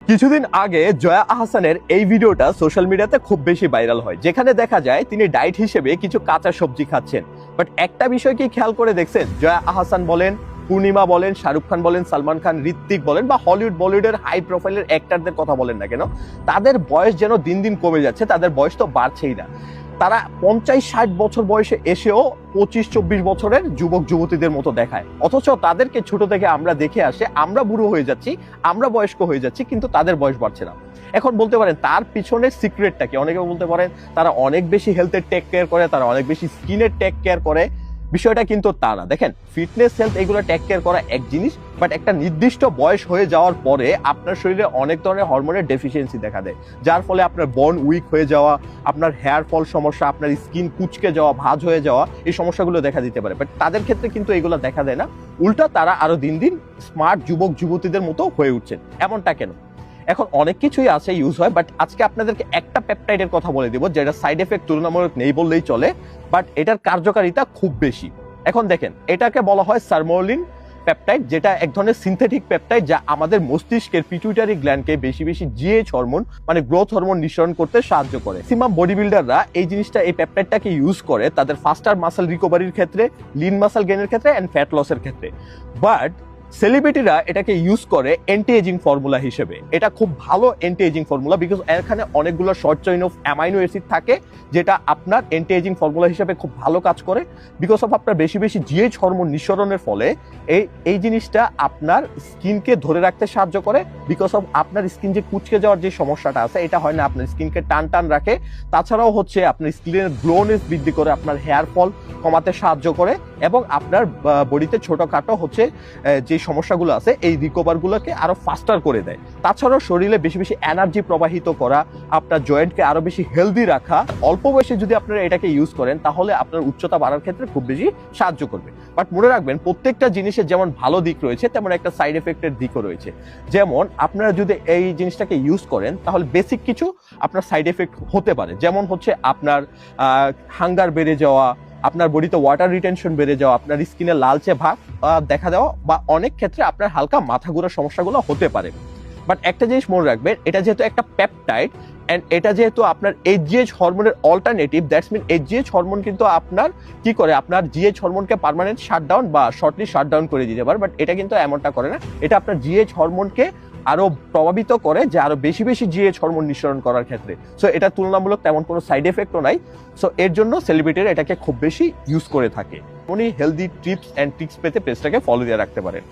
কিছুদিন আগে জয়া আহসানের এই ভিডিওটা সোশ্যাল মিডিয়াতে খুব বেশি ভাইরাল হয়, যেখানে দেখা যায় তিনি ডায়েট হিসেবে কিছু কাঁচা সবজি খাচ্ছেন। বাট একটা বিষয় কি খেয়াল করে দেখছেন, জয়া আহসান বলেন, পূর্ণিমা বলেন, শাহরুখ খান বলেন, সালমান খান, ঋত্বিক বলেন বা হলিউড বলিউডের হাই প্রোফাইলের অ্যাক্টরদের কথা বলেন না কেন, তাদের বয়স যেন দিন দিন কমে যাচ্ছে, তাদের বয়স তো বাড়ছেই না। তারা 50-60 বছর বয়সে এসেও 25-24 বছরের যুবক যুবতীদের মতো দেখায়, অথচ তাদেরকে ছোট থেকে আমরা দেখে আসে আমরা বুড়ো হয়ে যাচ্ছি, আমরা বয়স্ক হয়ে যাচ্ছি, কিন্তু তাদের বয়স বাড়ছে না। এখন বলতে পারেন তার পিছনের সিক্রেটটা কি? অনেকে বলতে পারেন তারা অনেক বেশি হেলথের টেক কেয়ার করে, তারা অনেক বেশি স্কিনের টেক কেয়ার করে। বিষয়টা কিন্তু তা না। দেখেন, ফিটনেস হেলথ এগুলো টেক কেয়ার করা এক জিনিস, বাট একটা নির্দিষ্ট বয়স হয়ে যাওয়ার পরে আপনার শরীরে অনেক ধরনের হরমোনের ডেফিসিয়েন্সি দেখা দেয়, যার ফলে আপনার বোন উইক হয়ে যাওয়া, আপনার হেয়ার ফল সমস্যা, আপনার স্কিন কুচকে যাওয়া, ভাঁজ হয়ে যাওয়া, এই সমস্যাগুলো দেখা দিতে পারে। বাট তাদের ক্ষেত্রে কিন্তু এগুলো দেখা দেয় না, উল্টা তারা আরো দিন দিন স্মার্ট যুবক যুবতীদের মতো হয়ে উঠছেন। এমনটা কেন? এখন অনেক কিছুই আছে ইউজ হয়, বাট আজকে আপনাদেরকে একটা পেপটাইডের কথা বলে দিব যেটা সাইড এফেক্ট তুলনামূলক নেই বললেই চলে, বাট এটার কার্যকারিতা খুব বেশি। এখন দেখেন, এটাকে বলা হয় সারমোলিন পেপটাইড, যেটা এক ধরনের সিনথেটিক পেপটাইড, যা আমাদের মস্তিষ্কের পিটুইটারি গ্ল্যান্ডকে বেশি বেশি জিএইচ হরমোন মানে গ্রোথ হরমোন নিঃসরণ করতে সাহায্য করে। ম্যাক্সিমাম বডি বিল্ডাররা এই জিনিসটা, এই পেপটাইডটাকে ইউজ করে তাদের ফাস্টার মাসল রিকভারির ক্ষেত্রে, লিন মাসল গেইনের ক্ষেত্রে এন্ড ফ্যাট লসের ক্ষেত্রে। বাট সেলিব্রিটিরা এটাকে ইউজ করে অ্যান্টি এজিং ফর্মুলা হিসেবে। এটা খুব ভালো অ্যান্টি এজিং ফর্মুলা, বিকজ এখানে অনেকগুলো short chain of amino acid থাকে, যেটা আপনার অ্যান্টি এজিং ফর্মুলা হিসেবে খুব ভালো কাজ করে। বিকজ অফ আপনার বেশি বেশি জিএইচ হরমোন নিঃসরণের ফলে এই জিনিসটা আপনার স্কিনকে ধরে রাখতে সাহায্য করে। বিকজ অফ আপনার স্কিন যে কুচকে যাওয়ার যে সমস্যাটা আছে, এটা হয় না, আপনার স্কিনকে টান টান রাখে। তাছাড়াও হচ্ছে আপনার স্কিনের গ্লোনেস বৃদ্ধি করে, আপনার হেয়ার ফল কমাতে সাহায্য করে, এবং আপনার বডিতে ছোটখাটো হচ্ছে যে সমস্যাগুলো আছে এই রিকভারগুলোকে আরো ফাস্টার করে দেয়। তাছাড়াও শরীরে বেশি বেশি এনার্জি প্রবাহিত করা, আপনার জয়েন্টকে আরো বেশি হেলদি রাখা। অল্প বয়সে যদি আপনারা এটাকে ইউজ করেন তাহলে আপনার উচ্চতা বাড়ার ক্ষেত্রে খুব বেশি সাহায্য করবে। বাট মনে রাখবেন, প্রত্যেকটা জিনিসের যেমন ভালো দিক রয়েছে তেমন একটা সাইড এফেক্টের দিকও রয়েছে। যেমন আপনারা যদি এই জিনিসটাকে ইউজ করেন তাহলে বেসিক কিছু আপনার সাইড এফেক্ট হতে পারে, যেমন হচ্ছে আপনার হাঙ্গার বেড়ে যাওয়া, আপনার বডিতে ওয়াটার রিটেনশন বেড়ে যাওয়া, আপনার স্কিনে লালচে ভাব দেখা দেওয়া, বা অনেক ক্ষেত্রে আপনার হালকা মাথা ঘোরার সমস্যাগুলো হতে পারে। বাট একটা জিনিস মনে রাখবেন, এটা যেহেতু একটা পেপটাইড এন্ড এটা যেহেতু আপনার এইচজিএইচ হরমোনের alternative, that's mean HGH hormone কিন্তু আপনার কি করে, আপনার জিএইচ হরমোনকে পার্মানেন্ট শাটডাউন বা শর্টলি শাটডাউন করে দিতে পারে। বাট এটা কিন্তু এমনটা করে না, এটা আপনার জিএইচ হরমোনকে আরো প্রভাবিত করে, যে আরো বেশি বেশি জিএইচ হরমোন নিঃসরণ করার ক্ষেত্রে। সো এটা তুলনামূলক তেমন কোনো সাইড এফেক্টও নাই। সো এর জন্য সেলিব্রিটিরা এটাকে খুব বেশি ইউজ করে থাকে। উনি হেলদি টিপস এন্ড ট্রিক্স পেতে পেজটাকে ফলো দিয়ে রাখতে পারেন।